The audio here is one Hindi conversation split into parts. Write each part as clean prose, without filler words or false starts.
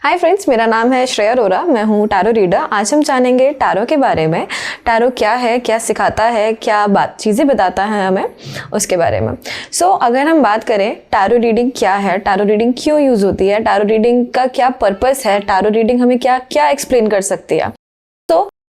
हाय फ्रेंड्स, मेरा नाम है श्रेया अरोरा। मैं हूँ टैरो रीडर। आज हम जानेंगे टैरो के बारे में। टैरो क्या है, क्या सिखाता है, क्या चीज़ें बताता है हमें, उसके बारे में। अगर हम बात करें टैरो रीडिंग क्या है, टैरो रीडिंग क्यों यूज़ होती है, टैरो रीडिंग का क्या पर्पस है, टैरो रीडिंग हमें क्या क्या एक्सप्लेन कर सकती है।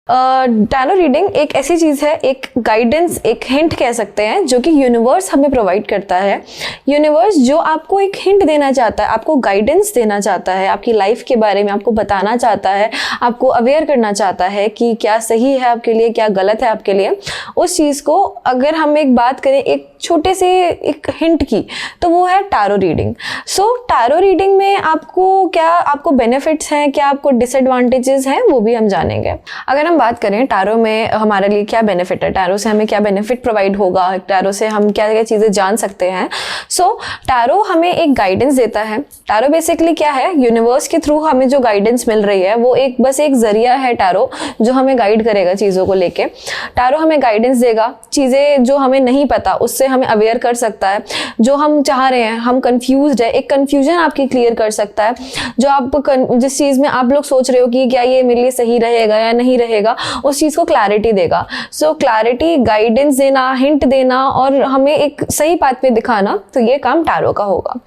टैरो रीडिंग एक ऐसी चीज़ है, एक गाइडेंस, एक हिंट कह सकते हैं, जो कि यूनिवर्स हमें प्रोवाइड करता है। यूनिवर्स जो आपको एक हिंट देना चाहता है, आपको गाइडेंस देना चाहता है, आपकी लाइफ के बारे में आपको बताना चाहता है, आपको अवेयर करना चाहता है कि क्या सही है आपके लिए, क्या गलत है आपके लिए। उस चीज़ को अगर हम एक बात करें एक छोटे से एक हिंट की, तो वो है टैरो रीडिंग। टैरो रीडिंग में आपको बेनिफिट्स हैं, क्या आपको डिसएडवांटेजेस हैं, वो भी हम जानेंगे। अगर हम बात करें टैरो में हमारे लिए क्या बेनिफिट है, टैरो से हमें क्या बेनिफिट प्रोवाइड होगा, टैरो से हम क्या क्या चीज़ें जान सकते हैं। टैरो हमें एक गाइडेंस देता है। टैरो बेसिकली क्या है, यूनिवर्स के थ्रू हमें जो गाइडेंस मिल रही है वो बस एक जरिया है टैरो, जो हमें गाइड करेगा चीज़ों को लेके। टैरो हमें गाइडेंस देगा, चीज़ें जो हमें नहीं पता उससे हमें अवेयर कर सकता है। जो हम चाह रहे हैं, हम कंफ्यूज्ड है, एक कंफ्यूजन आपकी क्लियर कर सकता है। जो आप जिस चीज़ में आप लोग सोच रहे हो कि क्या ये मेरे लिए सही रहेगा या नहीं रहेगा, उस चीज़ को क्लैरिटी देगा। क्लैरिटी, गाइडेंस देना, हिंट देना और हमें एक सही पाथ पे दिखाना, तो ये काम टैरो का होगा।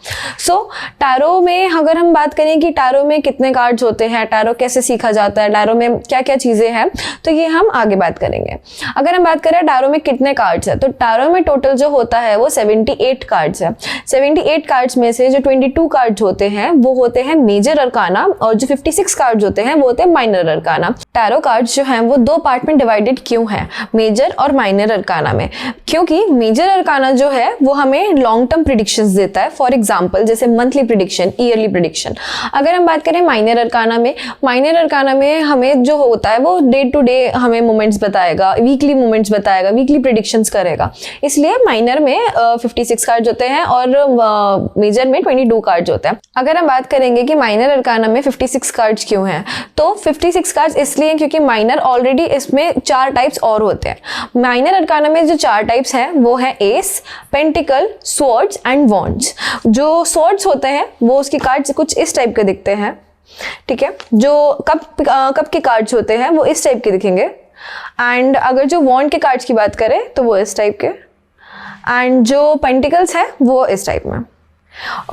टैरो में अगर हम बात करें कि टैरो में कितने कार्ड्स होते हैं, टैरो कैसे सीखा जाता है, टैरो में क्या क्या चीज़ें हैं, तो ये हम आगे बात करेंगे। अगर हम बात करें टैरो में कितने कार्ड्स है, तो टैरो में टोटल जो होता है वो 78 कार्ड्स है। 78 कार्ड्स में से जो 22 कार्ड्स होते हैं वो होते हैं मेजर अरकाना, और जो 56 कार्ड्स होते हैं वो होते हैं माइनर अरकाना। टैरो कार्ड्स जो हैं वो दो पार्ट में डिवाइडेड क्यों है, मेजर और माइनर अरकाना में? क्योंकि मेजर अरकाना जो है वो हमें लॉन्ग टर्म प्रेडिक्शंस देता है। फॉर एग्जांपल जैसे मंथली प्रेडिक्शन, ईयरली प्रेडिक्शन। अगर हम बात करें माइनर अरकाना में, माइनर अरकाना में हमें जो होता है वो डे टू डे हमें मोमेंट्स बताएगा, वीकली मोमेंट्स बताएगा, वीकली प्रेडिक्शंस करेगा। इसलिए माइनर में 56 कार्ड्स होते हैं और मेजर में 22 कार्ड्स होते हैं। अगर हम बात करेंगे कि माइनर अरकाना में 56 कार्ड्स क्यों हैं, तो 56 कार्ड्स इसलिए क्योंकि माइनर ऑलरेडी इसमें 4 टाइप्स और होते हैं। माइनर अरकाना में जो 4 टाइप्स हैं वो है S, pentacle, swords and wands. जो स्वॉर्ड्स होते हैं वो उसके कार्ड्स कुछ इस टाइप के दिखते हैं, ठीक है। जो कप के कार्ड्स होते हैं वो इस टाइप के दिखेंगे। एंड अगर जो वॉन्ड के कार्ड्स की बात करें तो वो इस टाइप के, एंड जो पेंटिकल्स है वो इस टाइप में।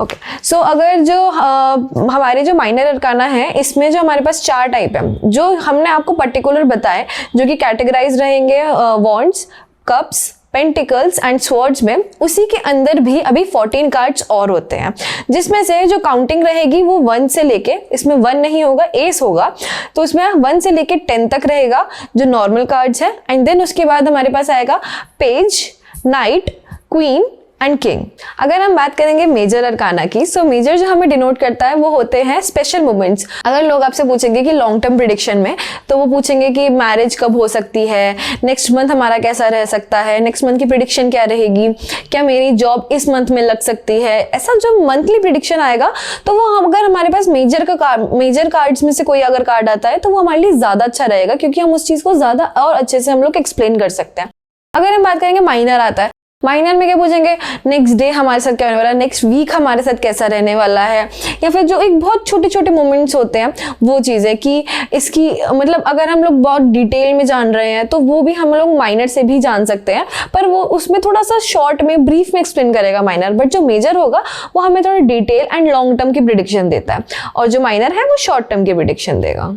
ओके, अगर जो हमारे जो माइनर अरकाना है इसमें जो हमारे पास 4 टाइप है, जो हमने आपको पर्टिकुलर बताए, जो कि कैटेगराइज रहेंगे wands, cups, pentacles and swords में। उसी के अंदर भी अभी 14 कार्ड्स और होते हैं, जिसमें से जो काउंटिंग रहेगी वो 1 से लेके, इसमें 1 नहीं होगा, एस होगा, तो इसमें 1 से लेके 10 तक रहेगा जो नॉर्मल कार्ड्स है। एंड देन उसके बाद हमारे पास आएगा page, night, queen and king. अगर हम बात करेंगे मेजर अरकाना की, मेजर जो हमें डिनोट करता है वो होते हैं स्पेशल मोमेंट्स। अगर लोग आपसे पूछेंगे कि लॉन्ग टर्म प्रेडिक्शन में, तो वो पूछेंगे कि मैरिज कब हो सकती है, नेक्स्ट मंथ हमारा कैसा रह सकता है, नेक्स्ट मंथ की प्रेडिक्शन क्या रहेगी, क्या मेरी जॉब इस मंथ में लग सकती है। ऐसा जो मंथली प्रेडिक्शन आएगा, तो वो अगर हमारे पास मेजर कार्ड्स में से कोई अगर कार्ड आता है तो वो हमारे लिए ज्यादा अच्छा रहेगा, क्योंकि हम उस चीज को ज्यादा और अच्छे से हम लोग एक्सप्लेन कर सकते हैं। अगर हम बात करेंगे माइनर आता है, माइनर में क्या पूछेंगे, नेक्स्ट डे हमारे साथ क्या होने वाला है, नेक्स्ट वीक हमारे साथ कैसा रहने वाला है, या फिर जो एक बहुत छोटे छोटे मोमेंट्स होते हैं वो चीज़ें कि इसकी मतलब अगर हम लोग बहुत डिटेल में जान रहे हैं तो वो भी हम लोग माइनर से भी जान सकते हैं, पर वो उसमें थोड़ा सा शॉर्ट में, ब्रीफ में एक्सप्लेन करेगा माइनर। बट जो मेजर होगा वो हमें थोड़ा डिटेल एंड लॉन्ग टर्म की प्रेडिक्शन देता है, और जो माइनर है वो शॉर्ट टर्म की प्रेडिक्शन देगा।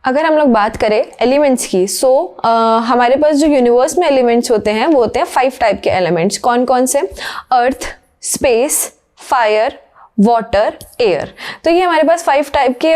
अगर हम लोग बात करें एलिमेंट्स की, हमारे पास जो यूनिवर्स में एलिमेंट्स होते हैं वो होते हैं 5 टाइप के एलिमेंट्स। कौन कौन से? अर्थ, स्पेस, फायर, वाटर, एयर। तो ये हमारे पास 5 टाइप के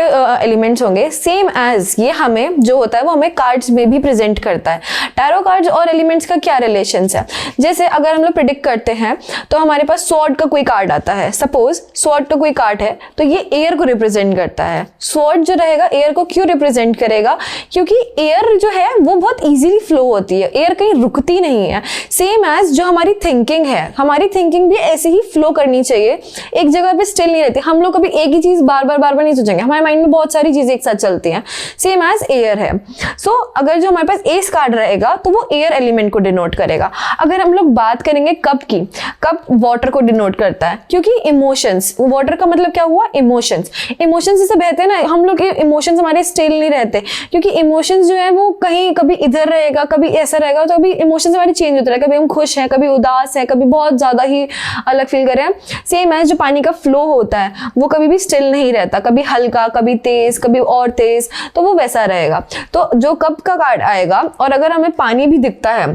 एलिमेंट्स होंगे। सेम एज ये हमें जो होता है वो हमें कार्ड्स में भी प्रेजेंट करता है। टैरो कार्ड्स और एलिमेंट्स का क्या रिलेशंस है? जैसे अगर हम लोग प्रेडिक्ट करते हैं तो हमारे पास स्वॉर्ड का कोई कार्ड आता है, सपोज स्वॉर्ड का कोई कार्ड है, तो ये एयर को रिप्रेजेंट करता है। स्वॉर्ड जो रहेगा एयर को क्यों रिप्रेजेंट करेगा? क्योंकि एयर जो है वो बहुत ईजिली फ्लो होती है, एयर कहीं रुकती नहीं है। सेम एज जो हमारी थिंकिंग है, हमारी थिंकिंग भी ऐसे ही फ्लो करनी चाहिए, एक जगह पे स्टिल नहीं रहती, हम लोग कभी एक ही चीज बार बार नहीं सोचेंगे, हमारे माइंड में बहुत सारी चीजें एक साथ चलती हैं, सेम एज एयर है। सो अगर जो हमारे पास एस कार्ड रहेगा तो वो एयर एलिमेंट को डिनोट करेगा। अगर हम लोग बात करेंगे कप की, कप वाटर को डिनोट करता है, क्योंकि इमोशंस, वाटर का मतलब क्या हुआ, इमोशंस। इमोशंस जैसे बहते हैं ना, हम लोग के इमोशंस हमारे स्टिल नहीं रहते, क्योंकि इमोशंस जो है वो कहीं कभी इधर रहेगा, कभी ऐसा रहेगा, तो कभी इमोशंस हमारे चेंज होते रहेगा, कभी हम खुश हैं, कभी उदास हैं, कभी बहुत ज्यादा ही अलग फील कर रहे हैं। सेम एज जो पानी का फ्लो होता है वो कभी भी स्टिल नहीं रहता, कभी हल्का, कभी तेज, कभी और तेज, तो वो वैसा रहेगा। तो जो कप का कार्ड आएगा और अगर हमें पानी भी दिखता है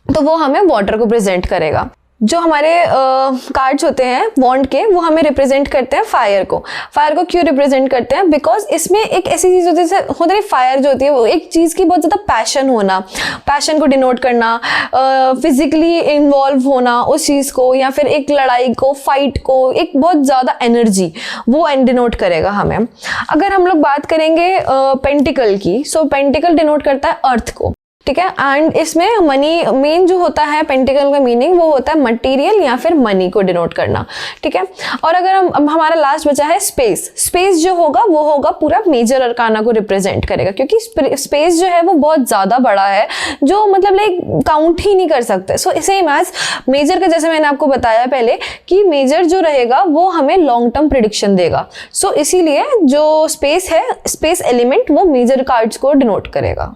तो वो हमें वाटर को प्रेजेंट करेगा। जो हमारे कार्ड्स होते हैं वॉन्ड के, वो हमें रिप्रेजेंट करते हैं फायर को। फायर को क्यों रिप्रेजेंट करते हैं, बिकॉज इसमें एक ऐसी चीज होती है, होता है फायर जो होती है वो एक चीज की बहुत ज्यादा पैशन होना, पैशन को डिनोट करना, फिजिकली इन्वॉल्व होना उस चीज को, या फिर एक लड़ाई को, फाइट को, एक बहुत ज्यादा एनर्जी, वो डिनोट करेगा हमें। अगर हम लोग बात करेंगे पेंटिकल की, सो पेंटिकल डिनोट करता है अर्थ को, ठीक है। एंड इसमें मनी मेन जो होता है, पेंटिकल का मीनिंग वो होता है मटेरियल या फिर मनी को डिनोट करना, ठीक है। और अगर हम हमारा लास्ट बचा है स्पेस, स्पेस जो होगा वो होगा पूरा मेजर अरकाना को रिप्रेजेंट करेगा, क्योंकि स्पेस जो है वो बहुत ज्यादा बड़ा है, जो मतलब लाइक काउंट ही नहीं कर सकते। सो सेम एज मेजर का, जैसे मैंने आपको बताया पहले कि मेजर जो रहेगा वो हमें लॉन्ग टर्म प्रिडिक्शन देगा। सो इसीलिए जो स्पेस है, स्पेस एलिमेंट, वो मेजर कार्ड्स को डिनोट करेगा।